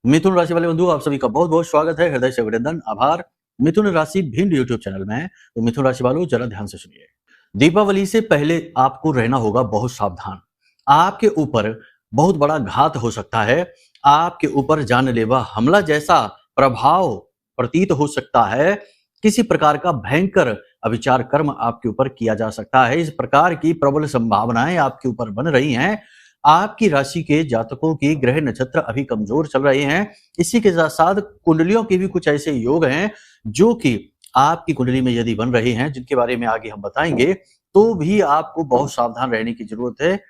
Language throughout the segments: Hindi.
मिथुन राशि वाले बंधु, आप सभी का बहुत बहुत स्वागत है। हृदय से अभिनंदन, आभार। मिथुन राशि भिंड यूट्यूब चैनल में है। तो मिथुन राशि वालों, जरा ध्यान से सुनिए। दीपावली से पहले आपको रहना होगा बहुत सावधान। आपके ऊपर बहुत बड़ा घात हो सकता है। आपके ऊपर जानलेवा हमला जैसा प्रभाव प्रतीत हो सकता है। किसी प्रकार का भयंकर अविचार कर्म आपके ऊपर किया जा सकता है। इस प्रकार की प्रबल संभावनाएं आपके ऊपर बन रही हैं। आपकी राशि के जातकों की ग्रह नक्षत्र अभी कमजोर चल रहे हैं। इसी के साथ साथ कुंडलियों के भी कुछ ऐसे योग हैं जो कि आपकी कुंडली में यदि बन रहे हैं, जिनके बारे में आगे हम बताएंगे, तो भी आपको बहुत सावधान रहने की जरूरत है।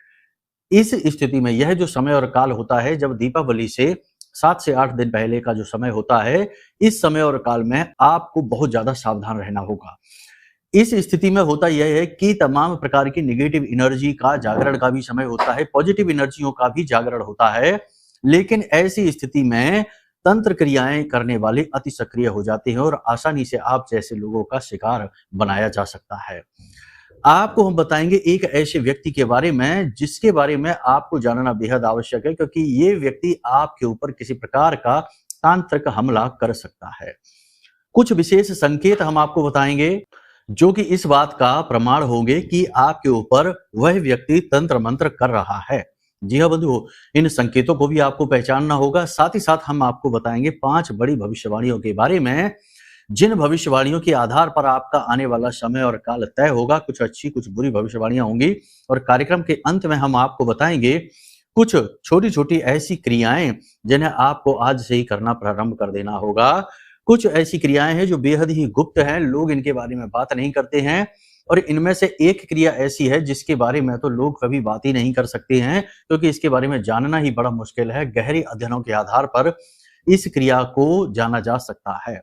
इस स्थिति में यह जो समय और काल होता है, जब दीपावली से 7 से 8 दिन पहले का जो समय होता है, इस समय और काल में आपको बहुत ज्यादा सावधान रहना होगा। इस स्थिति में होता यह है कि तमाम प्रकार की नेगेटिव एनर्जी का जागरण का भी समय होता है, पॉजिटिव एनर्जियों का भी जागरण होता है। लेकिन ऐसी स्थिति में तंत्र क्रियाएं करने वाले अति सक्रिय हो जाते हैं और आसानी से आप जैसे लोगों का शिकार बनाया जा सकता है। आपको हम बताएंगे एक ऐसे व्यक्ति के बारे में जिसके बारे में आपको जानना बेहद आवश्यक है, क्योंकि ये व्यक्ति आपके ऊपर किसी प्रकार का तांत्रिक हमला कर सकता है। कुछ विशेष संकेत हम आपको बताएंगे जो कि इस बात का प्रमाण होंगे कि आपके ऊपर वह व्यक्ति तंत्र मंत्र कर रहा है। जी हाँ बंधुओं, इन संकेतों को भी आपको पहचानना होगा। साथ ही साथ हम आपको बताएंगे 5 बड़ी भविष्यवाणियों के बारे में, जिन भविष्यवाणियों के आधार पर आपका आने वाला समय और काल तय होगा। कुछ अच्छी कुछ बुरी भविष्यवाणियां होंगी और कार्यक्रम के अंत में हम आपको बताएंगे कुछ छोटी छोटी ऐसी क्रियाएं जिन्हें आपको आज से ही करना प्रारंभ कर देना होगा। कुछ ऐसी क्रियाएं हैं जो बेहद ही गुप्त हैं, लोग इनके बारे में बात नहीं करते हैं, और इनमें से एक क्रिया ऐसी है जिसके बारे में तो लोग कभी बात ही नहीं कर सकते हैं, क्योंकि इसके बारे में जानना ही बड़ा मुश्किल है। गहरे अध्ययनों के आधार पर इस क्रिया को जाना जा सकता है।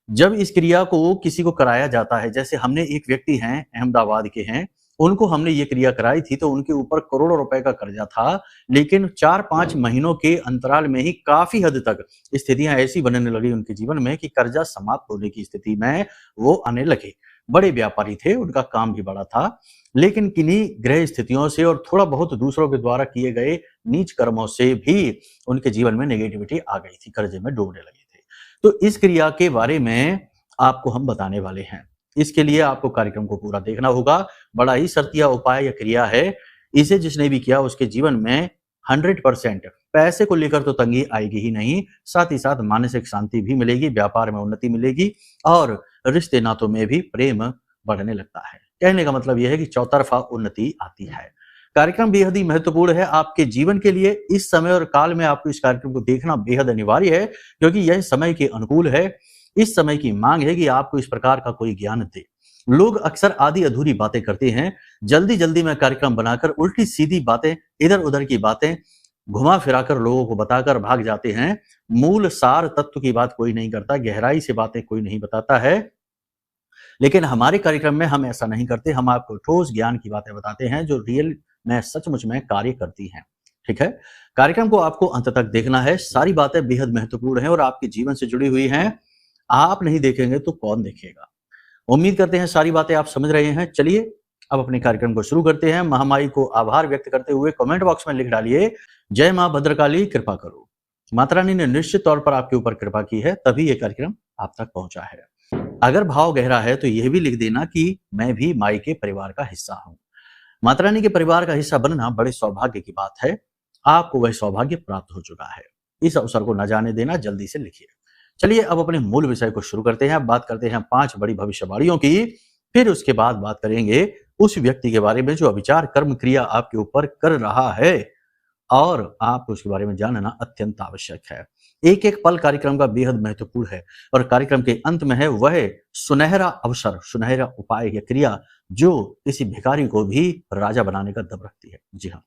जब इस क्रिया को किसी को कराया जाता है, जैसे हमने एक व्यक्ति हैं अहमदाबाद के हैं, उनको हमने ये क्रिया कराई थी, तो उनके ऊपर करोड़ों रुपए का कर्जा था, लेकिन 4-5 महीनों के अंतराल में ही काफी हद तक स्थितियां ऐसी बनने लगी उनके जीवन में कि कर्जा समाप्त होने की स्थिति में वो आने लगे। बड़े व्यापारी थे, उनका काम भी बड़ा था, लेकिन किन्हीं ग्रह स्थितियों से और थोड़ा बहुत दूसरों के द्वारा किए गए नीच कर्मों से भी उनके जीवन में नेगेटिविटी आ गई थी, कर्जे में डूबने लगे थे। तो इस क्रिया के बारे में आपको हम बताने वाले हैं। इसके लिए आपको कार्यक्रम को पूरा देखना होगा। बड़ा ही शर्तिया उपाय या क्रिया है। इसे जिसने भी किया उसके जीवन में 100% पैसे को लेकर तो तंगी आएगी ही नहीं, साथ ही साथ मानसिक शांति भी मिलेगी, व्यापार में उन्नति मिलेगी और रिश्ते नातों में भी प्रेम बढ़ने लगता है। कहने का मतलब यह है कि चौतरफा उन्नति आती है। कार्यक्रम बेहद ही महत्वपूर्ण है आपके जीवन के लिए। इस समय और काल में आपको इस कार्यक्रम को देखना बेहद अनिवार्य है, क्योंकि यह समय के अनुकूल है। इस समय की मांग है कि आपको इस प्रकार का कोई ज्ञान दे। लोग अक्सर आधी अधूरी बातें करते हैं, जल्दी जल्दी में कार्यक्रम बनाकर उल्टी सीधी बातें, इधर उधर की बातें घुमा फिराकर लोगों को बताकर भाग जाते हैं। मूल सार तत्व की बात कोई नहीं करता, गहराई से बातें कोई नहीं बताता है। लेकिन हमारे कार्यक्रम में हम ऐसा नहीं करते। हम आपको ठोस ज्ञान की बातें बताते हैं जो रियल में सचमुच में कार्य करती हैं। ठीक है, कार्यक्रम को आपको अंत तक देखना है। सारी बातें बेहद महत्वपूर्ण हैं और आपके जीवन से जुड़ी हुई हैं। आप नहीं देखेंगे तो कौन देखेगा। उम्मीद करते हैं सारी बातें आप समझ रहे हैं। चलिए अब अपने कार्यक्रम को शुरू करते हैं। महामाई को आभार व्यक्त करते हुए कमेंट बॉक्स में लिख डालिए, जय मां भद्रकाली कृपा करो। माता रानी ने निश्चित तौर पर आपके ऊपर कृपा की है, तभी यह कार्यक्रम आप तक पहुंचा है। अगर भाव गहरा है तो यह भी लिख देना कि मैं भी माई के परिवार का हिस्सा हूं। माता रानी के परिवार का हिस्सा बनना बड़े सौभाग्य की बात है। आपको वह सौभाग्य प्राप्त हो चुका है। इस अवसर को न जाने देना, जल्दी से लिखिए। चलिए अब अपने मूल विषय को शुरू करते हैं। बात करते हैं 5 बड़ी भविष्यवाणियों की, फिर उसके बाद बात करेंगे उस व्यक्ति के बारे में जो अविचार कर्म क्रिया आपके ऊपर कर रहा है और आपको उसके बारे में जानना अत्यंत आवश्यक है। एक एक पल कार्यक्रम का बेहद महत्वपूर्ण है और कार्यक्रम के अंत में है वह सुनहरा अवसर, सुनहरा उपाय या क्रिया जो किसी भिखारी को भी राजा बनाने का दम रखती है। जी हाँ,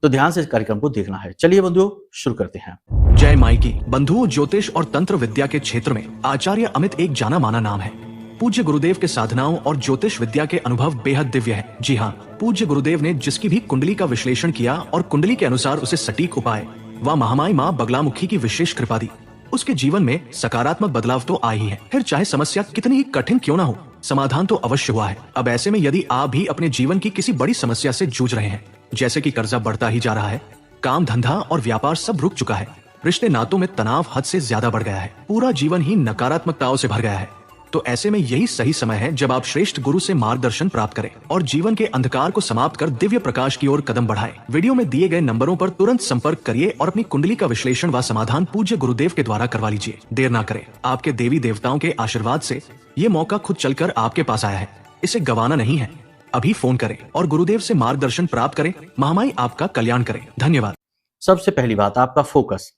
तो ध्यान से इस कार्यक्रम को देखना है। चलिए बंधुओं शुरू करते हैं। जय माई की। बंधुओं, ज्योतिष और तंत्र विद्या के क्षेत्र में आचार्य अमित एक जाना माना नाम है। पूज्य गुरुदेव के साधनाओं और ज्योतिष विद्या के अनुभव बेहद दिव्य है। जी हाँ, पूज्य गुरुदेव ने जिसकी भी कुंडली का विश्लेषण किया और कुंडली के अनुसार उसे सटीक उपाय व महामाई माँ बगलामुखी की विशेष कृपा दी, उसके जीवन में सकारात्मक बदलाव तो आ ही है। फिर चाहे समस्या कितनी ही कठिन क्यों ना हो, समाधान तो अवश्य हुआ है। अब ऐसे में यदि आप भी अपने जीवन की किसी बड़ी समस्या से जूझ रहे हैं, जैसे कि कर्जा बढ़ता ही जा रहा है, काम धंधा और व्यापार सब रुक चुका है, रिश्ते नातों में तनाव हद से ज्यादा बढ़ गया है, पूरा जीवन ही नकारात्मकताओं से भर गया है। तो ऐसे में यही सही समय है जब आप श्रेष्ठ गुरु से मार्गदर्शन प्राप्त करें और जीवन के अंधकार को समाप्त कर दिव्य प्रकाश की ओर कदम बढ़ाएं। वीडियो में दिए गए नंबरों पर तुरंत संपर्क करिए और अपनी कुंडली का विश्लेषण व समाधान पूज्य गुरुदेव के द्वारा करवा लीजिए। देर ना करें, आपके देवी देवताओं के आशीर्वाद से ये मौका खुद चलकर आपके पास आया है, इसे गंवाना नहीं है। अभी फोन करें और गुरुदेव से मार्गदर्शन प्राप्त करें। महामाई आपका कल्याण करें। धन्यवाद। सबसे पहली बात, आपका फोकस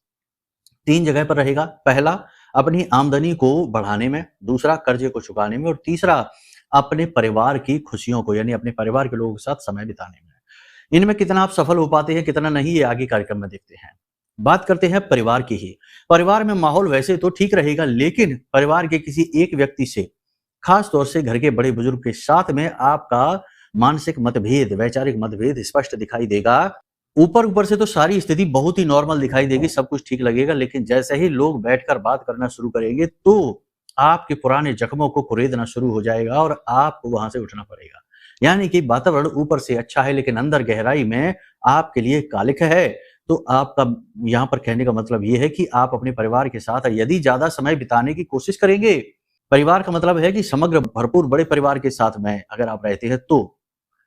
3 जगह पर रहेगा। पहला, अपनी आमदनी को बढ़ाने में, दूसरा कर्जे को चुकाने में, और तीसरा अपने परिवार की खुशियों को यानी अपने परिवार के लोगों के साथ समय बिताने में। इनमें कितना आप सफल हो पाते हैं, कितना नहीं, ये आगे कार्यक्रम में देखते हैं। बात करते हैं परिवार की ही। परिवार में माहौल वैसे तो ठीक रहेगा, लेकिन परिवार के किसी एक व्यक्ति से, खास तौर से घर के बड़े बुजुर्ग के साथ में आपका मानसिक मतभेद, वैचारिक मतभेद स्पष्ट दिखाई देगा। ऊपर से तो सारी स्थिति बहुत ही नॉर्मल दिखाई देगी, सब कुछ ठीक लगेगा, लेकिन जैसे ही लोग बैठकर बात करना शुरू करेंगे तो आपके पुराने जख्मों को कुरेदना शुरू हो जाएगा और आपको वहां से उठना पड़ेगा। यानी कि वातावरण ऊपर से अच्छा है, लेकिन अंदर गहराई में आपके लिए कालिक है। तो आपका यहाँ पर कहने का मतलब ये है कि आप अपने परिवार के साथ यदि ज्यादा समय बिताने की कोशिश करेंगे, परिवार का मतलब है कि समग्र भरपूर बड़े परिवार के साथ में अगर आप रहते हैं तो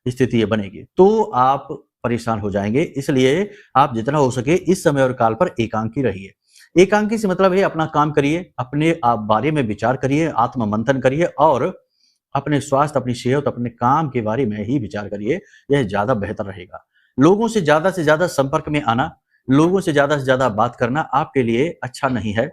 स्थिति ये बनेगी, तो आप परेशान हो जाएंगे। इसलिए आप जितना हो सके इस समय और काल पर एकांकी रहिए। एकांकी से मतलब है अपना काम करिए, अपने आप बारे में विचार करिए, आत्म मंथन करिए और अपने स्वास्थ्य, अपनी सेहत, अपने काम के बारे में ही विचार करिए। यह ज्यादा बेहतर रहेगा। लोगों से ज्यादा संपर्क में आना, लोगों से ज्यादा बात करना आपके लिए अच्छा नहीं है।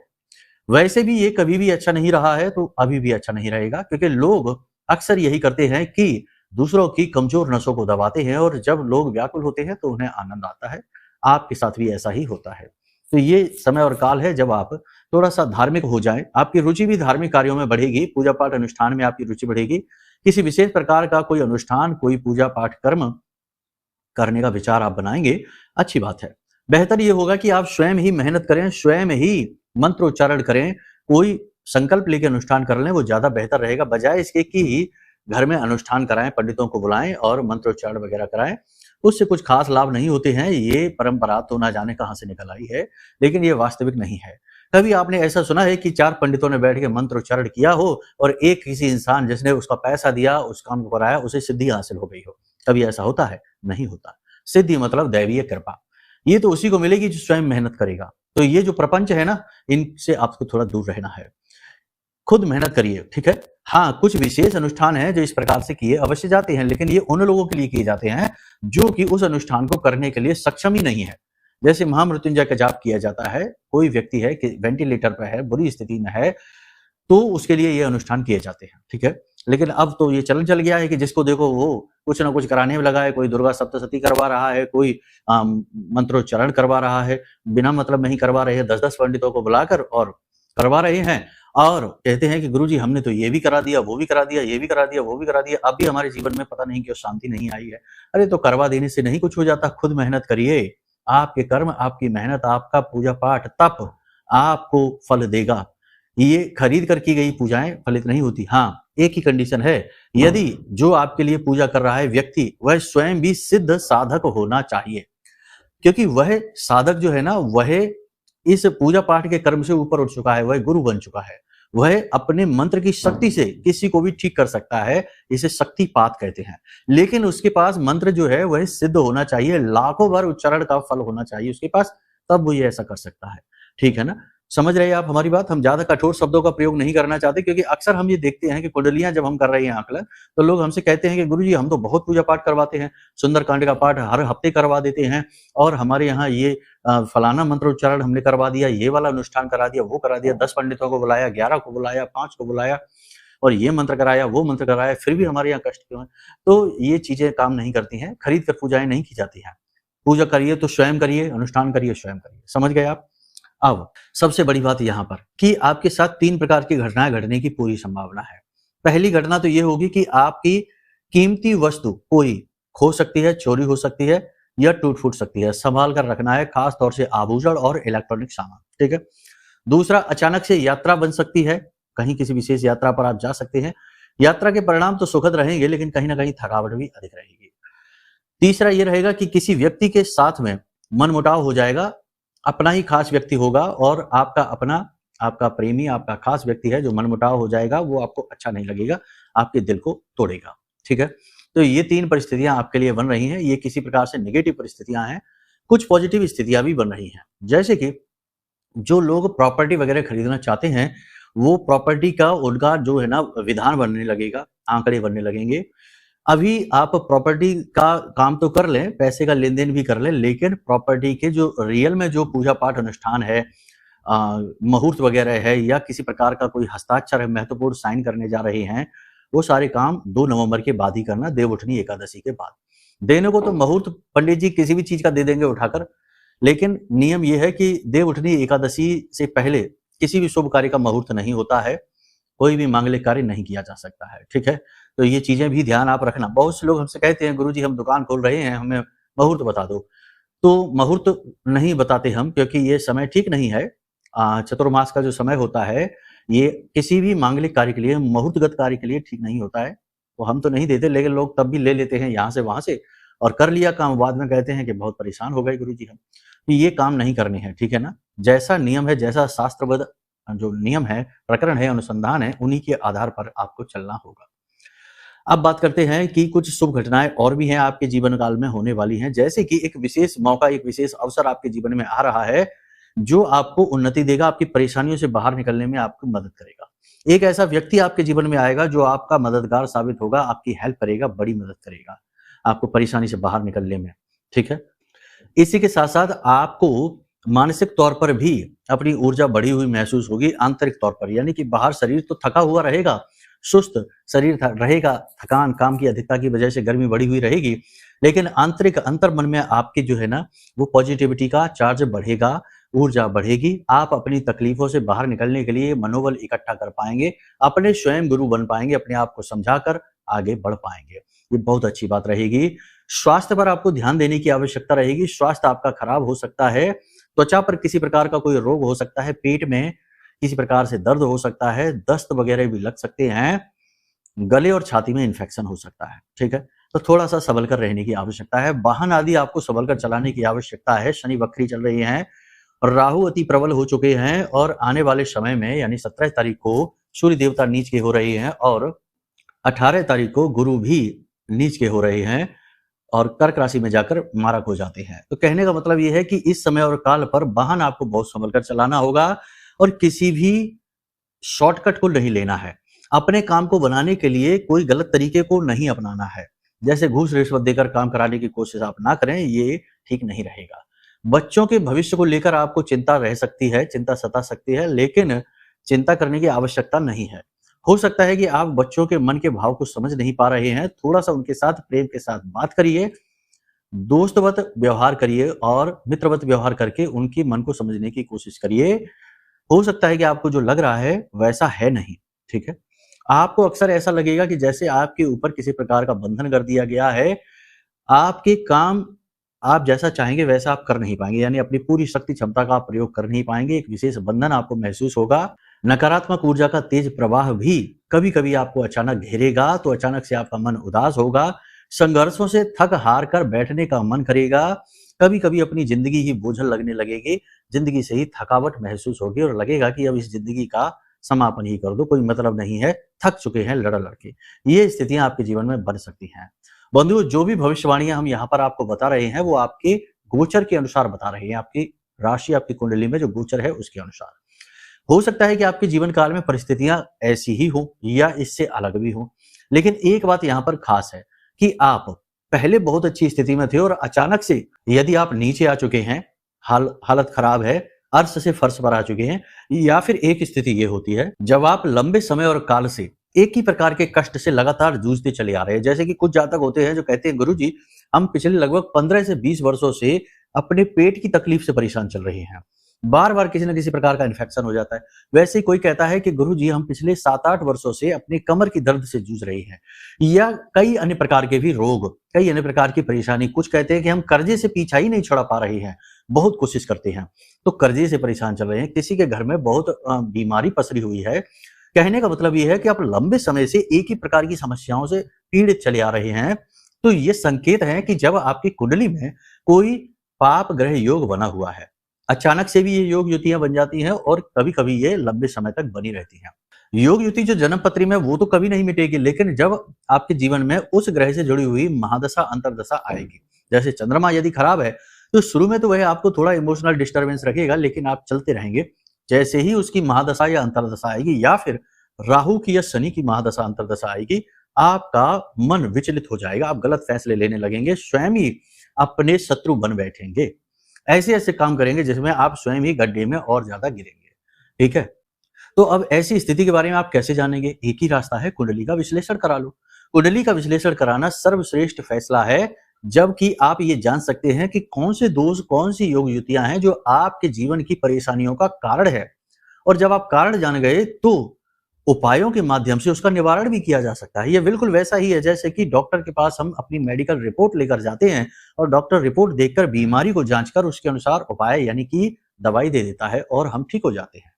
वैसे भी ये कभी भी अच्छा नहीं रहा है, तो अभी भी अच्छा नहीं रहेगा, क्योंकि लोग अक्सर यही करते हैं कि दूसरों की कमजोर नसों को दबाते हैं, और जब लोग व्याकुल होते हैं तो उन्हें आनंद आता है। आपके साथ भी ऐसा ही होता है। तो ये समय और काल है जब आप थोड़ा सा धार्मिक हो जाएं। आपकी रुचि भी धार्मिक कार्यों में बढ़ेगी, पूजा पाठ अनुष्ठान में आपकी रुचि बढ़ेगी। किसी विशेष प्रकार का कोई अनुष्ठान, कोई पूजा पाठ कर्म करने का विचार आप बनाएंगे, अच्छी बात है। बेहतर ये होगा कि आप स्वयं ही मेहनत करें, स्वयं ही मंत्रोच्चारण करें, कोई संकल्प लेकर अनुष्ठान कर लें, वो ज्यादा बेहतर रहेगा, बजाय इसके कि घर में अनुष्ठान कराएं, पंडितों को बुलाएं और मंत्रोच्चारण वगैरह कराएं। उससे कुछ खास लाभ नहीं होते हैं। ये परंपरा तो ना जाने कहां से निकल आई है, लेकिन ये वास्तविक नहीं है। कभी आपने ऐसा सुना है कि 4 पंडितों ने बैठ के मंत्रोच्चारण किया हो और एक किसी इंसान जिसने उसका पैसा दिया, उस काम को कराया, उसे सिद्धि हासिल हो गई हो? कभी ऐसा होता है? नहीं होता। सिद्धि मतलब दैवीय कृपा, ये तो उसी को मिलेगी जो स्वयं मेहनत करेगा। तो ये जो प्रपंच है ना, इनसे आपको थोड़ा दूर रहना है। खुद मेहनत करिए, ठीक है। हाँ, कुछ विशेष अनुष्ठान हैं जो इस प्रकार से किए अवश्य जाते हैं, लेकिन ये उन लोगों के लिए किए जाते हैं जो कि उस अनुष्ठान को करने के लिए सक्षम ही नहीं है। जैसे महामृत्युंजय का जाप किया जाता है, कोई व्यक्ति है कि वेंटिलेटर पर है, बुरी स्थिति में है, तो उसके लिए ये अनुष्ठान किए जाते हैं, ठीक है। लेकिन अब तो ये चलन चल गया है कि जिसको देखो वो कुछ ना कुछ कराने में लगा है। कोई दुर्गा सप्तशती करवा रहा है, कोई मंत्रोच्चारण करवा रहा है, बिना मतलब नहीं करवा रहे हैं, 10-10 पंडितों को बुलाकर और करवा रहे हैं, और कहते हैं कि गुरुजी हमने तो ये भी करा दिया, वो भी करा दिया, ये भी करा दिया, वो भी करा दिया, अब भी हमारे जीवन में पता नहीं क्यों शांति नहीं आई है। अरे तो करवा देने से नहीं कुछ हो जाता, खुद मेहनत करिए। आपके कर्म, आपकी मेहनत, आपका पूजा पाठ, तप आपको फल देगा। ये खरीद कर की गई पूजाएं फलित नहीं होती। हाँ, एक ही कंडीशन है, यदि जो आपके लिए पूजा कर रहा है व्यक्ति वह स्वयं भी सिद्ध साधक होना चाहिए, क्योंकि वह साधक जो है ना, वह इस पूजा पाठ के कर्म से ऊपर उठ चुका है, वह गुरु बन चुका है, वह अपने मंत्र की शक्ति से किसी को भी ठीक कर सकता है। इसे शक्तिपात कहते हैं। लेकिन उसके पास मंत्र जो है वह सिद्ध होना चाहिए, लाखों बार उच्चारण का फल होना चाहिए उसके पास, तब वो ये ऐसा कर सकता है। ठीक है ना, समझ रहे हैं आप हमारी बात? हम ज्यादा कठोर शब्दों का प्रयोग नहीं करना चाहते, क्योंकि अक्सर हम ये देखते हैं कि कुंडलियां जब हम कर रहे हैं आकलन, तो लोग हमसे कहते हैं कि गुरुजी हम तो बहुत पूजा पाठ करवाते हैं, सुंदरकांड का पाठ हर हफ्ते करवा देते हैं, और हमारे यहाँ ये फलाना मंत्रोच्चारण हमने करवा दिया, ये वाला अनुष्ठान करा दिया, वो करा दिया, 10 पंडितों को बुलाया, 11 को बुलाया, 5 को बुलाया, और ये मंत्र कराया, वो मंत्र कराया, फिर भी हमारे यहाँ कष्ट क्यों है? तो ये चीजें काम नहीं करती हैं। खरीद कर पूजाएं नहीं की जाती हैं। पूजा करिए तो स्वयं करिए, अनुष्ठान करिए स्वयं करिए। समझ गए आप? अब सबसे बड़ी बात यहां पर कि आपके साथ 3 प्रकार की घटनाएं घटने की पूरी संभावना है। पहली घटना तो ये होगी कि आपकी कीमती वस्तु कोई खो सकती है, चोरी हो सकती है या टूट फूट सकती है। संभाल कर रखना है, खास तौर से आभूषण और इलेक्ट्रॉनिक सामान, ठीक है। दूसरा, अचानक से यात्रा बन सकती है, कहीं किसी विशेष यात्रा पर आप जा सकते हैं। यात्रा के परिणाम तो सुखद रहेंगे, लेकिन कहीं ना कहीं थकावट भी अधिक रहेगी। तीसरा ये रहेगा कि किसी व्यक्ति के साथ में मनमुटाव हो जाएगा, अपना ही खास व्यक्ति होगा और आपका अपना, आपका प्रेमी, आपका खास व्यक्ति है जो मनमुटाव हो जाएगा, वो आपको अच्छा नहीं लगेगा, आपके दिल को तोड़ेगा। ठीक है? तो ये 3 परिस्थितियाँ आपके लिए बन रही हैं, ये किसी प्रकार से नेगेटिव परिस्थितियाँ हैं, कुछ पॉजिटिव स्थितियाँ भी बन रही हैं। जैसे कि जो लोग प्रॉपर्टी वगैरह खरीदना चाहते हैं, वो प्रॉपर्टी का उनका जो है ना विधान बनने लगेगा, आंकड़े बनने लगेंगे। अभी आप प्रॉपर्टी का काम तो कर लें, पैसे का लेन-देन भी कर लें, लेकिन प्रॉपर्टी के जो रियल में जो पूजा-पाठ अनुष्ठान है, मुहूर्त वगैरह है या किसी प्रकार का कोई हस्ताक्षर है, महत्वपूर्ण साइन करने जा रहे हैं, वो सारे काम 2 नवंबर के बाद ही करना, देवउठनी एकादशी के बाद। देने को तो मुहूर्त पंडित जी किसी भी चीज़ का दे देंगे उठाकर, लेकिन नियम ये है कि देवउठनी एकादशी से पहले किसी भी शुभ कार्य का मुहूर्त नहीं होता है, कोई भी मांगलिक कार्य नहीं किया जा सकता है, ठीक है? तो ये चीज़ें भी ध्यान आप रखना। बहुत से लोग हमसे कहते हैं, गुरुजी हम दुकान खोल रहे हैं, हमें मुहूर्त बता दो। तो मुहूर्त नहीं बताते हम, क्योंकि ये समय ठीक नहीं है। चतुर्मास का जो समय होता है, ये किसी भी मांगलिक कार्य के लिए, मुहूर्तगत कार्य के लिए ठीक नहीं होता है। तो हम तो नहीं देते, लेकिन लोग तब भी ले लेते हैं यहाँ से वहाँ से और कर लिया काम, बाद में कहते हैं कि बहुत परेशान हो गए गुरुजी हम। तो ये काम नहीं करने हैं, ठीक है ना? जैसा नियम है, जैसा शास्त्रबद्ध जो नियम है, प्रकरण है, अनुसंधान है, उन्हीं के आधार पर आपको चलना होगा। अब बात करते हैं कि कुछ शुभ घटनाएं और भी हैं आपके जीवन काल में होने वाली हैं, जैसे कि एक विशेष मौका, एक विशेष अवसर आपके जीवन में आ रहा है, जो आपको उन्नति देगा, आपकी परेशानियों से बाहर निकलने में आपकी मदद करेगा। एक ऐसा व्यक्ति आपके जीवन में आएगा जो आपका मददगार साबित होगा, आपकी हेल्प करेगा, बड़ी मदद करेगा, आपको परेशानी से बाहर निकलने में, ठीक है? इसी के साथ-साथ आपको मानसिक तौर पर भी अपनी ऊर्जा बढ़ी हुई महसूस होगी, आंतरिक तौर पर, यानी कि बाहर शरीर तो थका हुआ रहेगा, सुस्त शरीर रहेगा, थकान, काम की अधिकता की वजह से गर्मी बढ़ी हुई रहेगी, लेकिन आंतरिक अंतर्मन में आपकी जो है ना, वो पॉजिटिविटी का चार्ज बढ़ेगा, ऊर्जा बढ़ेगी, आप अपनी तकलीफों से बाहर निकलने के लिए मनोबल इकट्ठा कर पाएँगे, अपने स्वयं गुरु बन पाएँगे, अपने आप को समझाकर आगे बढ़ पाएँगे। ये बहुत अच्छी बात रहेगी। स्वास्थ्य पर आपको ध्यान देने की आवश्यकता रहेगी, स्वास्थ्य आपका खराब हो सकता है, त्वचा पर किसी प्रकार का कोई रोग हो सकता है, पेट में किसी प्रकार से दर्द हो सकता है, दस्त वगैरह भी लग सकते हैं, गले और छाती में इन्फेक्शन हो सकता है, ठीक है? तो थोड़ा-सा संभल कर रहने की आवश्यकता है, वाहन आदि आपको संभल कर चलाने की आवश्यकता है, शनि वक्री चल रही हैं, राहु अति प्रबल हो चुके हैं और आने वाले समय में यानी 17 तारीख को सूर्य देवता नीच के हो रहे हैं और 18 तारीख को गुरु भी नीच के हो रहे हैं और कर्क राशि में जाकर मारक हो जाते हैं। तो कहने का मतलब ये है कि इस समय और काल पर वाहन आपको बहुत संभल कर चलाना होगा और किसी भी शॉर्टकट को नहीं लेना है। अपने काम को बनाने के लिए कोई गलत तरीके को नहीं अपनाना है। जैसे घूस रिश्वत देकर काम कराने की कोशिश आप ना करें, ये ठीक नहीं रहेगा। बच्चों के भविष्य को लेकर आपको चिंता रह सकती है, चिंता सता सकती है, लेकिन चिंता करने की आवश्यकता नहीं है। हो सकता है कि आप बच्चों के मन के भाव को समझ नहीं पा रहे हैं, थोड़ा-सा उनके साथ प्रेम के साथ बात करिए, दोस्तवत व्यवहार करिए और मित्रवत व्यवहार करके उनके मन को समझने की कोशिश करिए। हो सकता है कि आपको जो लग रहा है वैसा है नहीं, ठीक है? आपको अक्सर ऐसा लगेगा कि जैसे आपके ऊपर किसी प्रकार का बंधन कर दिया गया है, आपके काम आप जैसा चाहेंगे वैसा आप कर नहीं पाएँगे, यानी अपनी पूरी शक्ति क्षमता का आप प्रयोग कर नहीं पाएँगे, एक विशेष बंधन आपको महसूस होगा। नकारात्मक ऊर्जा का तेज प्रवाह भी कभी-कभी आपको अचानक घेरेगा, तो अचानक से आपका मन उदास होगा, संघर्षों से थक हार कर बैठने का मन करेगा, कभी-कभी अपनी ज़िंदगी ही बोझिल लगने लगेगी, ज़िंदगी से ही थकावट महसूस होगी और लगेगा कि अब इस ज़िंदगी का समापन ही कर दो, कोई मतलब नहीं है, थक चुके हैं लड़-लड़ के। ये स्थितियाँ आपके जीवन में बन सकती हैं। बंधुओं, जो भी भविष्यवाणियाँ हम यहाँ पर आपको बता रहे हैं, वो आपके गोचर के अनुसार बता रहे हैं, आपकी राशि, आपकी कुंडली में जो गोचर है उसके अनुसार। हो सकता है कि आपके जीवन काल में परिस्थितियां ऐसी ही हो या इससे अलग भी हो, लेकिन एक बात यहाँ पर खास है कि आप पहले बहुत अच्छी स्थिति में थे और अचानक से यदि आप नीचे आ चुके हैं, हालत खराब है, अर्श से फर्श पर आ चुके हैं, या फिर एक स्थिति ये होती है जब आप लंबे समय और काल से एक ही प्रकार के कष्ट से लगातार जूझते चले आ रहे हैं। जैसे कि कुछ जातक होते हैं जो कहते हैं, गुरुजी हम पिछले लगभग 15 से 20 वर्षों से अपने पेट की तकलीफ से परेशान चल रहे हैं, बार-बार किसी न किसी प्रकार का इन्फेक्शन हो जाता है। वैसे ही कोई कहता है कि गुरुजी हम पिछले 7-8 वर्षों से अपने कमर की दर्द से जूझ रहे हैं, या कई अन्य प्रकार के भी रोग, कई अन्य प्रकार की परेशानी। कुछ कहते हैं कि हम कर्जे से पीछा ही नहीं छुड़ा पा रहे हैं, बहुत कोशिश करते हैं तो कर्जे से परेशान चल रहे हैं। किसी के घर में बहुत बीमारी पसरी हुई है। कहने का मतलब ये है कि आप लंबे समय से एक ही प्रकार की समस्याओं से पीड़ित चले आ रहे हैं। तो ये संकेत है कि जब आपकी कुंडली में कोई पाप ग्रह योग बना हुआ है, अचानक से भी ये योग युतियां बन जाती हैं और कभी कभी ये लंबे समय तक बनी रहती हैं। योग युति जो जन्म पत्री में वो तो कभी नहीं मिटेगी, लेकिन जब आपके जीवन में उस ग्रह से जुड़ी हुई महादशा अंतरदशा आएगी, जैसे चंद्रमा यदि खराब है तो शुरू में तो वह आपको थोड़ा इमोशनल डिस्टर्बेंस रखेगा, लेकिन आप चलते रहेंगे। जैसे ही उसकी महादशा या अंतरदशा आएगी या फिर राहु की या शनि की महादशा अंतरदशा आएगी, आपका मन विचलित हो जाएगा, आप गलत फैसले लेने लगेंगे, स्वयं ही अपने शत्रु बन बैठेंगे, ऐसे ऐसे काम करेंगे जिसमें आप स्वयं ही गड्ढे में और ज्यादा गिरेंगे। ठीक है, तो अब ऐसी स्थिति के बारे में आप कैसे जानेंगे? एक ही रास्ता है, कुंडली का विश्लेषण करा लो। कुंडली का विश्लेषण कराना सर्वश्रेष्ठ फैसला है, जबकि आप ये जान सकते हैं कि कौन से दोष, कौन सी योग युतियां हैं जो आपके जीवन की परेशानियों का कारण है। और जब आप कारण जान गए तो उपायों के माध्यम से उसका निवारण भी किया जा सकता है। ये बिल्कुल वैसा ही है जैसे कि डॉक्टर के पास हम अपनी मेडिकल रिपोर्ट लेकर जाते हैं और डॉक्टर रिपोर्ट देखकर बीमारी को जांचकर उसके अनुसार उपाय यानी कि दवाई दे देता है और हम ठीक हो जाते हैं।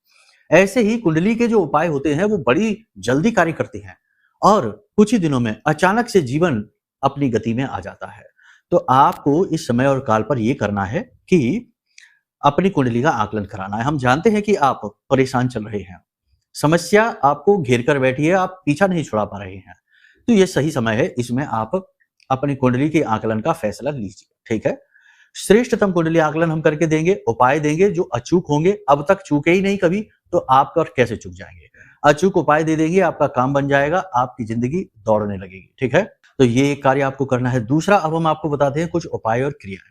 ऐसे ही कुंडली के जो उपाय होते हैं वो बड़ी जल्दी कार्य करते हैं और कुछ ही दिनों में अचानक से जीवन अपनी गति में आ जाता है। तो आपको इस समय और काल पर ये करना है कि अपनी कुंडली का आकलन कराना है। हम जानते हैं कि आप परेशान चल रहे हैं, समस्या आपको घेर कर बैठी है, आप पीछा नहीं छुड़ा पा रहे हैं, तो ये सही समय है, इसमें आप अपनी कुंडली के आकलन का फैसला लीजिए। ठीक है, श्रेष्ठतम कुंडली आकलन हम करके देंगे, उपाय देंगे जो अचूक होंगे। अब तक चूके ही नहीं कभी, तो आप और कैसे चूक जाएंगे? अचूक उपाय दे देंगे, आपका काम बन जाएगा, आपकी जिंदगी दौड़ने लगेगी। ठीक है, तो ये एक कार्य आपको करना है। दूसरा, अब हम आपको बताते हैं कुछ उपाय और क्रियाएं।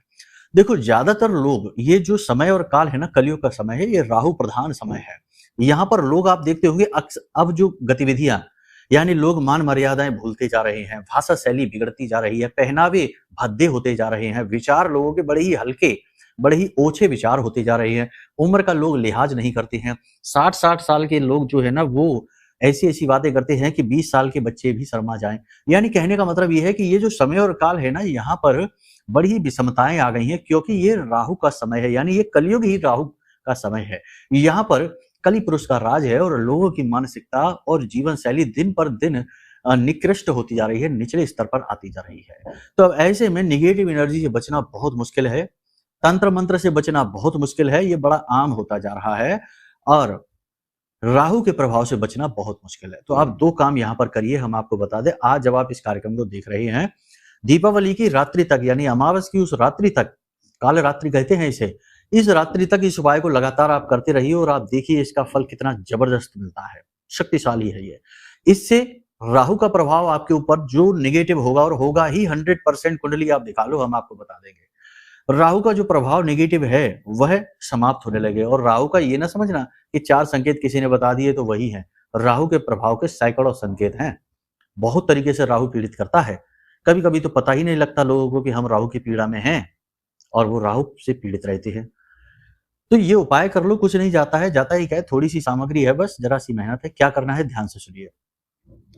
देखो, ज्यादातर लोग, ये जो समय और काल है ना, कलयुग का समय है, ये राहु प्रधान समय है। यहाँ पर लोग, आप देखते होंगे अब जो गतिविधियां, यानी लोग मान मर्यादाएं भूलते जा रहे हैं, भाषा शैली बिगड़ती जा रही है, पहनावे भद्दे होते जा रहे हैं, विचार लोगों के बड़े ही हल्के, बड़े ही ओछे विचार होते जा रहे हैं, उम्र का लोग लिहाज नहीं करते हैं। 60-60 साल के लोग जो है ना, वो ऐसी ऐसी बातें करते हैं कि 20 साल के बच्चे भी शर्मा जाएं। यानी कहने का मतलब ये है कि ये जो समय और काल है ना, यहाँ पर बड़ी ही विषमताएं आ गई हैं, क्योंकि ये राहु का समय है, यानी ये कलयुग ही राहु का समय है। यहाँ पर कली पुरुष का राज है और लोगों की मानसिकता और जीवन शैली दिन पर दिन निकृष्ट होती जा रही है, निचले स्तर पर आती जा रही है। तो अब ऐसे में निगेटिव एनर्जी से बचना बहुत मुश्किल है, तंत्र मंत्र से बचना बहुत मुश्किल है, ये बड़ा आम होता जा रहा है, और राहु के प्रभाव से बचना बहुत मुश्किल है। तो आप दो काम यहाँ पर करिए, हम आपको बता दें। आज जब आप इस कार्यक्रम को देख रहे हैं, दीपावली की रात्रि तक, यानी अमावस की उस रात्रि तक, काल रात्रि कहते हैं इसे, इस रात्रि तक इस उपाय को लगातार आप करते रहिए और आप देखिए इसका फल कितना जबरदस्त मिलता है, शक्तिशाली है ये। इससे राहु का प्रभाव आपके ऊपर जो नेगेटिव होगा, और होगा ही 100%, कुंडली आप दिखा लो, हम आपको बता देंगे। राहु का जो प्रभाव नेगेटिव है वह समाप्त होने लगे। और राहु का ये ना समझना कि 4 संकेत किसी ने बता दिए तो वही है, राहु के प्रभाव के सैकड़ों संकेत हैं। बहुत तरीके से राहु पीड़ित करता है, कभी कभी तो पता ही नहीं लगता लोगों को कि हम राहु की पीड़ा में हैं और वो राहु से पीड़ित रहते हैं। तो ये उपाय कर लो, कुछ नहीं जाता है, जाता ही क्या है, थोड़ी सी सामग्री है, बस जरा सी मेहनत है। क्या करना है, ध्यान से सुनिए।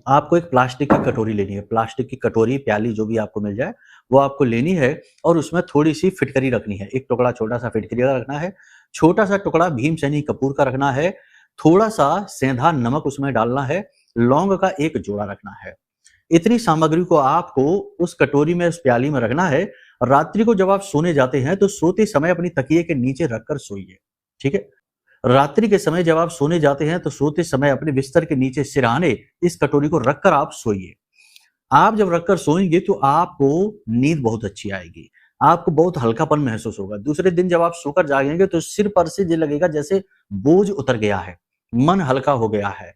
आपको एक प्लास्टिक की कटोरी लेनी है, प्लास्टिक की कटोरी, प्याली, जो भी आपको मिल जाए वो आपको लेनी है, और उसमें थोड़ी सी फिटकरी रखनी है। एक टुकड़ा छोटा सा फिटकरी का रखना है, छोटा सा टुकड़ा भीमसेनी कपूर का रखना है, थोड़ा सा सेंधा नमक उसमें डालना है, लौंग का एक जोड़ा रखना है। इतनी सामग्री को आपको उस कटोरी में, उस प्याली में रखना है। रात्रि को जब आप सोने जाते हैं तो सोते समय अपनी तकिए के नीचे रखकर सोइए। ठीक है, रात्रि के समय जब आप सोने जाते हैं तो सोते समय अपने बिस्तर के नीचे सिरहाने इस कटोरी को रखकर आप सोइए। आप जब रखकर सोएंगे तो आपको नींद बहुत अच्छी आएगी, आपको बहुत हल्कापन महसूस होगा। दूसरे दिन जब आप सोकर जागेंगे तो सिर पर से ये लगेगा जैसे बोझ उतर गया है, मन हल्का हो गया है,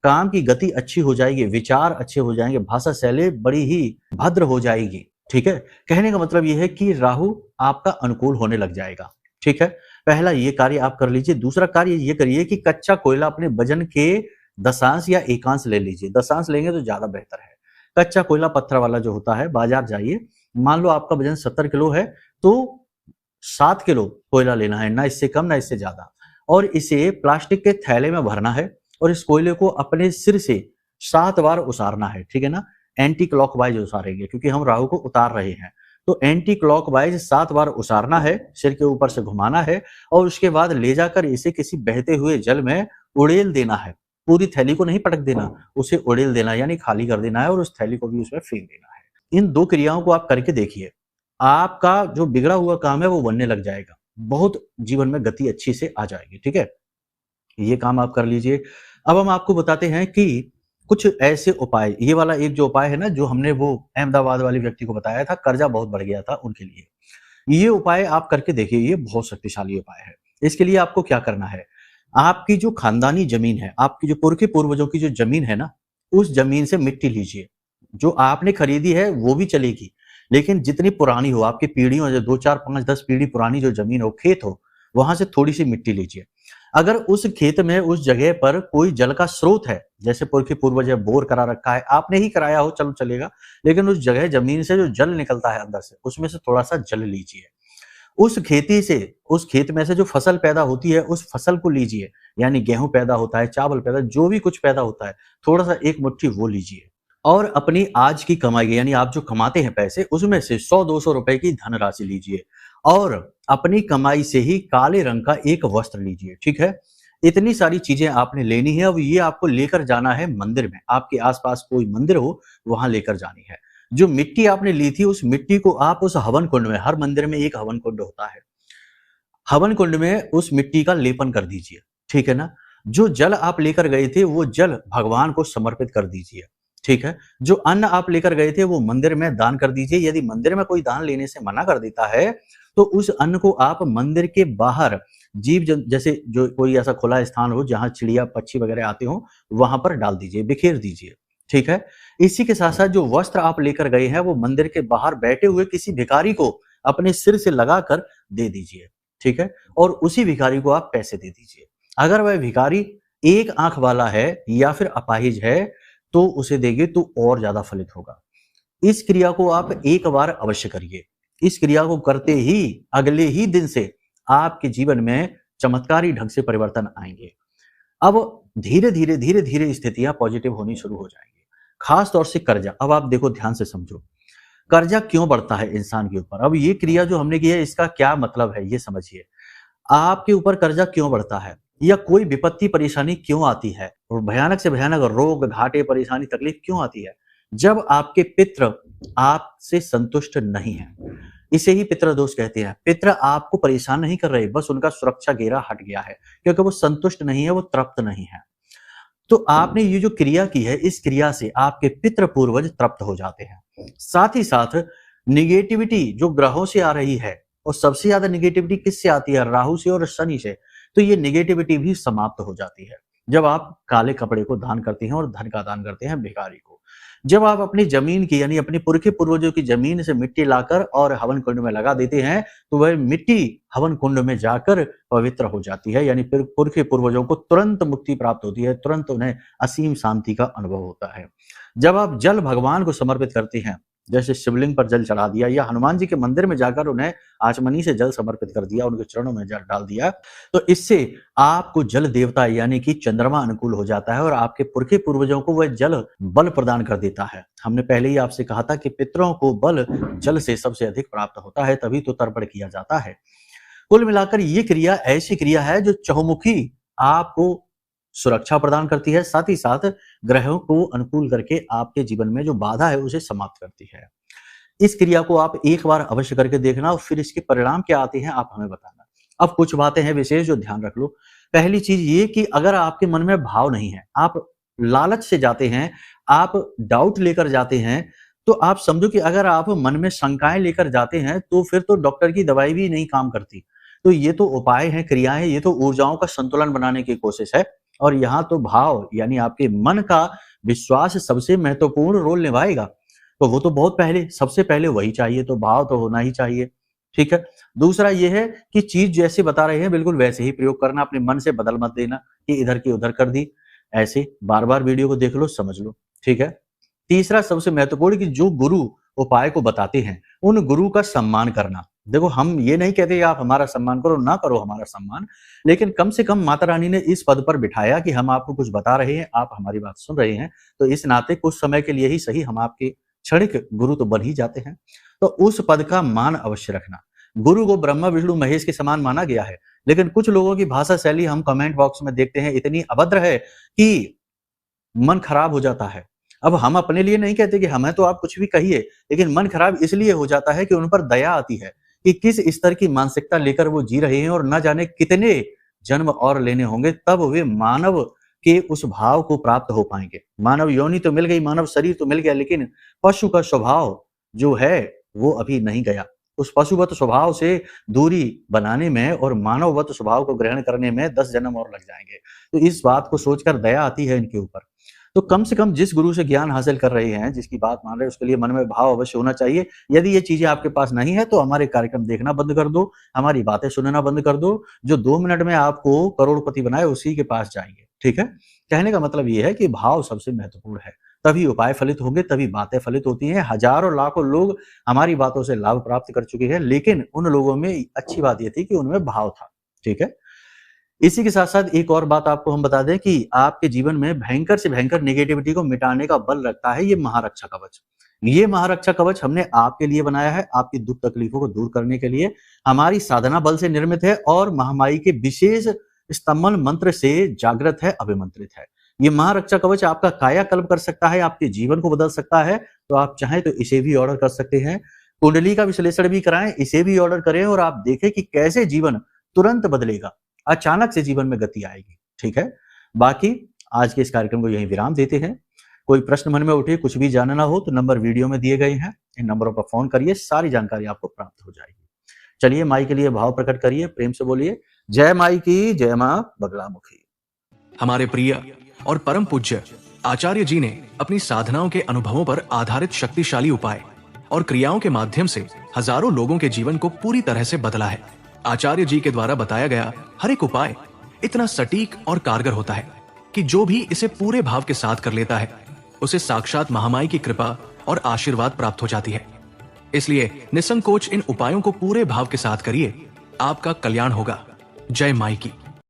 काम की गति अच्छी हो जाएगी, विचार अच्छे हो जाएंगे, भाषा शैली बड़ी ही भद्र हो जाएगी। ठीक है, कहने का मतलब यह है कि राहु आपका अनुकूल होने लग जाएगा। ठीक है, पहला ये कार्य आप कर लीजिए। दूसरा कार्य ये करिए कि कच्चा कोयला अपने वजन के दशांश या एकांश ले लीजिए। दशांश लेंगे तो ज्यादा बेहतर है। कच्चा कोयला पत्थर वाला जो होता है, बाजार जाइए, मान लो आपका वजन 70 किलो है तो 7 किलो कोयला लेना है, ना इससे कम ना इससे ज्यादा, और इसे प्लास्टिक के थैले में भरना है और इस कोयले को अपने सिर से 7 बार उसारना है। ठीक है ना, एंटी क्लॉकवाइज उसारेंगे क्योंकि हम राहु को उतार रहे हैं। तो एंटी क्लॉकवाइज 7 बार उसारना है, सिर के ऊपर से घुमाना है, और उसके बाद ले जाकर इसे किसी बहते हुए जल में उड़ेल देना है। पूरी थैली को नहीं पटक देना, उसे उड़ेल देना यानी खाली कर देना है और उस थैली को भी उसमें फेंक देना है। इन 2 क्रियाओं को आप करके देखिए, आपका जो बिगड़ा हुआ काम है वो बनने लग जाएगा। बहुत जीवन में गति अच्छी से आ जाएगी। ठीक है, ये काम आप कर लीजिए। अब हम आपको बताते हैं कि कुछ ऐसे उपाय, ये वाला एक जो उपाय है ना, जो हमने वो अहमदाबाद वाले व्यक्ति को बताया था, कर्जा बहुत बढ़ गया था उनके लिए, ये उपाय आप करके देखिए, ये बहुत शक्तिशाली उपाय है। इसके लिए आपको क्या करना है, आपकी जो खानदानी जमीन है, आपकी जो पुरखे पूर्वजों की जो जमीन है ना, उस जमीन से मिट्टी लीजिए। जो आपने खरीदी है वो भी चलेगी, लेकिन जितनी पुरानी हो, आपकी पीढ़ियों, जो 2, 4, 5, 10 पीढ़ी पुरानी जो जमीन हो, खेत हो, वहां से थोड़ी सी मिट्टी लीजिए। अगर उस खेत में, उस जगह पर कोई जल का स्रोत है, जैसे पुरखे पूर्वज बोर करा रखा है, आपने ही कराया हो, चलो चलेगा, लेकिन उस जगह जमीन से जो जल निकलता है अंदर से, उसमें से थोड़ा सा जल लीजिए। उस खेती से, उस खेत में से जो फसल पैदा होती है, उस फसल को लीजिए, यानी गेहूं पैदा होता है, चावल पैदा, जो भी कुछ पैदा होता है, थोड़ा सा एक मुट्ठी वो लीजिए। और अपनी आज की कमाई, यानी आप जो कमाते हैं पैसे, उसमें से 100-200 रुपए की धनराशि लीजिए और अपनी कमाई से ही काले रंग का एक वस्त्र लीजिए। ठीक है, इतनी सारी चीजें आपने लेनी है। अब ये आपको लेकर जाना है मंदिर में, आपके आसपास कोई मंदिर हो वहां लेकर जानी है। जो मिट्टी आपने ली थी, उस मिट्टी को आप उस हवन कुंड में, हर मंदिर में एक हवन कुंड होता है, हवन कुंड में उस मिट्टी का लेपन कर दीजिए। ठीक है ना, जो जल आप लेकर गए थे, वो जल भगवान को समर्पित कर दीजिए। ठीक है, जो अन्न आप लेकर गए थे, वो मंदिर में दान कर दीजिए। यदि मंदिर में कोई दान लेने से मना कर देता है, तो उस अन्न को आप मंदिर के बाहर, जैसे जो कोई ऐसा खुला स्थान हो जहां चिड़िया पक्षी वगैरह आते हो, वहां पर डाल दीजिए, बिखेर दीजिए। ठीक है, इसी के साथ साथ जो वस्त्र आप लेकर गए हैं, वो मंदिर के बाहर बैठे हुए किसी भिखारी को अपने सिर से लगाकर दे दीजिए। ठीक है, और उसी भिखारी को आप पैसे दे दीजिए। अगर वह भिखारी एक आंख वाला है या फिर अपाहिज है, तो उसे देंगे तो और ज्यादा फलित होगा। इस क्रिया को आप एक बार अवश्य करिए। इस क्रिया को करते ही अगले ही दिन से आपके जीवन में चमत्कारी ढंग से परिवर्तन आएंगे। अब धीरे धीरे स्थितियां पॉजिटिव होनी शुरू हो जाएंगी। खास तौर से कर्जा। अब आप देखो, ध्यान से समझो, कर्जा क्यों बढ़ता है इंसान के ऊपर। अब ये क्रिया जो हमने की है, इसका क्या मतलब है, ये समझिए। आपके ऊपर कर्जा क्यों बढ़ता है, या कोई विपत्ति परेशानी क्यों आती है, और भयानक से भयानक रोग, घाटे, परेशानी, तकलीफ क्यों आती है, जब आपके पितृ आपसे संतुष्ट नहीं है। इसे ही पितृ दोष कहते हैं। पितृ आपको परेशान नहीं कर रहे, बस उनका सुरक्षा घेरा हट गया है, क्योंकि वो संतुष्ट नहीं है, वो तृप्त नहीं है। तो आपने ये जो क्रिया की है, इस क्रिया से आपके पितृ पूर्वज तृप्त हो जाते हैं। साथ ही साथ निगेटिविटी जो ग्रहों से आ रही है, और सबसे ज्यादा निगेटिविटी किससे आती है, राहु से और शनि से, तो ये निगेटिविटी भी समाप्त हो जाती है जब आप काले कपड़े को दान करते हैं और धन का दान करते हैं भिखारी को। जब आप अपनी जमीन की, यानी अपने पुरखे पूर्वजों की जमीन से मिट्टी लाकर और हवन कुंड में लगा देते हैं, तो वह मिट्टी हवन कुंड में जाकर पवित्र हो जाती है, यानी पुरखे पूर्वजों को तुरंत मुक्ति प्राप्त होती है, तुरंत उन्हें असीम शांति का अनुभव होता है। जब आप जल भगवान को समर्पित करते हैं, जैसे शिवलिंग पर जल चढ़ा दिया, या हनुमान जी के मंदिर में जाकर उन्हें आचमनी से जल समर्पित कर दिया, उनके चरणों में जल डाल दिया, तो इससे आपको जल देवता यानी कि चंद्रमा अनुकूल हो जाता है, और आपके पुरखे पूर्वजों को वह जल बल प्रदान कर देता है। हमने पहले ही आपसे कहा था कि पितरों को बल जल से सबसे अधिक प्राप्त होता है, तभी तो तर्पण किया जाता है। कुल मिलाकर ये क्रिया ऐसी क्रिया है जो चहुमुखी आपको सुरक्षा प्रदान करती है, साथ ही साथ ग्रहों को अनुकूल करके आपके जीवन में जो बाधा है उसे समाप्त करती है। इस क्रिया को आप एक बार अवश्य करके देखना, और फिर इसके परिणाम क्या आते हैं आप हमें बताना। अब कुछ बातें हैं विशेष जो ध्यान रख लो। पहली चीज ये कि अगर आपके मन में भाव नहीं है, आप लालच से जाते हैं, आप डाउट लेकर जाते हैं, तो आप समझो कि अगर आप मन में शंकाएं लेकर जाते हैं, तो फिर तो डॉक्टर की दवाई भी नहीं काम करती। तो ये तो उपाय हैं, क्रियाएं, ये तो ऊर्जाओं का संतुलन बनाने की कोशिश है, और यहाँ तो भाव यानी आपके मन का विश्वास सबसे महत्वपूर्ण रोल निभाएगा। तो वो तो बहुत पहले, सबसे पहले वही चाहिए, तो भाव तो होना ही चाहिए। ठीक है, दूसरा ये है कि चीज जैसे बता रहे हैं बिल्कुल वैसे ही प्रयोग करना, अपने मन से बदल मत देना कि इधर की उधर कर दी। ऐसे बार बार वीडियो को देख लो, समझ लो। ठीक है, तीसरा सबसे महत्वपूर्ण कि जो गुरु उपाय को बताते हैं, उन गुरु का सम्मान करना। देखो, हम ये नहीं कहते आप हमारा सम्मान करो, ना करो हमारा सम्मान, लेकिन कम से कम माता रानी ने इस पद पर बिठाया कि हम आपको कुछ बता रहे हैं, आप हमारी बात सुन रहे हैं, तो इस नाते कुछ समय के लिए ही सही हम आपके क्षणिक गुरु तो बन ही जाते हैं। तो उस पद का मान अवश्य रखना। गुरु को ब्रह्मा विष्णु महेश के समान माना गया है, लेकिन कुछ लोगों की भाषा शैली हम कमेंट बॉक्स में देखते हैं इतनी अभद्र है कि मन खराब हो जाता है। अब हम अपने लिए नहीं कहते कि हमें तो आप कुछ भी कहिए, लेकिन मन खराब इसलिए हो जाता है कि उन पर दया आती है कि किस स्तर की मानसिकता लेकर वो जी रहे हैं और न जाने कितने जन्म और लेने होंगे तब वे मानव के उस भाव को प्राप्त हो पाएंगे। मानव योनि तो मिल गई, मानव शरीर तो मिल गया, लेकिन पशु का स्वभाव जो है वो अभी नहीं गया। उस पशुवत स्वभाव से दूरी बनाने में और मानववत स्वभाव को ग्रहण करने में 10 जन्म और लग जाएंगे। तो इस बात को सोचकर दया आती है इनके ऊपर। तो कम से कम जिस गुरु से ज्ञान हासिल कर रहे हैं, जिसकी बात मान रहे हैं, उसके लिए मन में भाव अवश्य होना चाहिए। यदि ये चीजें आपके पास नहीं है तो हमारे कार्यक्रम देखना बंद कर दो, हमारी बातें सुनना बंद कर दो। जो 2 मिनट में आपको करोड़पति बनाए उसी के पास जाइए, ठीक है। कहने का मतलब ये है कि भाव सबसे महत्वपूर्ण है, तभी उपाय फलित होंगे, तभी बातें फलित होती हैं। हजारों लाखों लोग हमारी बातों से लाभ प्राप्त कर चुके हैं, लेकिन उन लोगों में अच्छी बात यह थी कि उनमें भाव था, ठीक है। इसी के साथ साथ एक और बात आपको हम बता दें कि आपके जीवन में भयंकर से भयंकर नेगेटिविटी को मिटाने का बल रखता है ये महारक्षा कवच। ये महारक्षा कवच हमने आपके लिए बनाया है, आपकी दुख तकलीफों को दूर करने के लिए। हमारी साधना बल से निर्मित है और महामाई के विशेष स्तंभन मंत्र से जागृत है, अभिमंत्रित है। ये महारक्षा कवच आपका कायाकल्प कर सकता है, आपके जीवन को बदल सकता है। तो आप चाहें तो इसे भी ऑर्डर कर सकते हैं। कुंडली का विश्लेषण भी कराएं, इसे भी ऑर्डर करें और आप देखें कि कैसे जीवन तुरंत बदलेगा, अचानक से जीवन में गति आएगी, ठीक है। बाकी आज के इस कार्यक्रम को यहीं विराम देते हैं। कोई प्रश्न मन में उठे, कुछ भी जानना हो तो नंबर वीडियो में दिए गए हैं, इन नंबरों पर फोन करिए, सारी जानकारी आपको प्राप्त हो जाएगी। चलिए माई के लिए भाव प्रकट करिए, प्रेम से बोलिए जय माई की, जय मां बगलामुखी। हमारे प्रिय और परम पूज्य आचार्य जी ने अपनी साधनाओं के अनुभवों पर आधारित शक्तिशाली उपाय और क्रियाओं के माध्यम से हजारों लोगों के जीवन को पूरी तरह से बदला है। आचार्य जी के द्वारा बताया गया हर एक उपाय इतना सटीक और कारगर होता है कि जो भी इसे पूरे भाव के साथ कर लेता है उसे साक्षात महामाई की कृपा और आशीर्वाद प्राप्त हो जाती है। इसलिए निसंकोच इन उपायों को पूरे भाव के साथ करिए, आपका कल्याण होगा। जय माई की।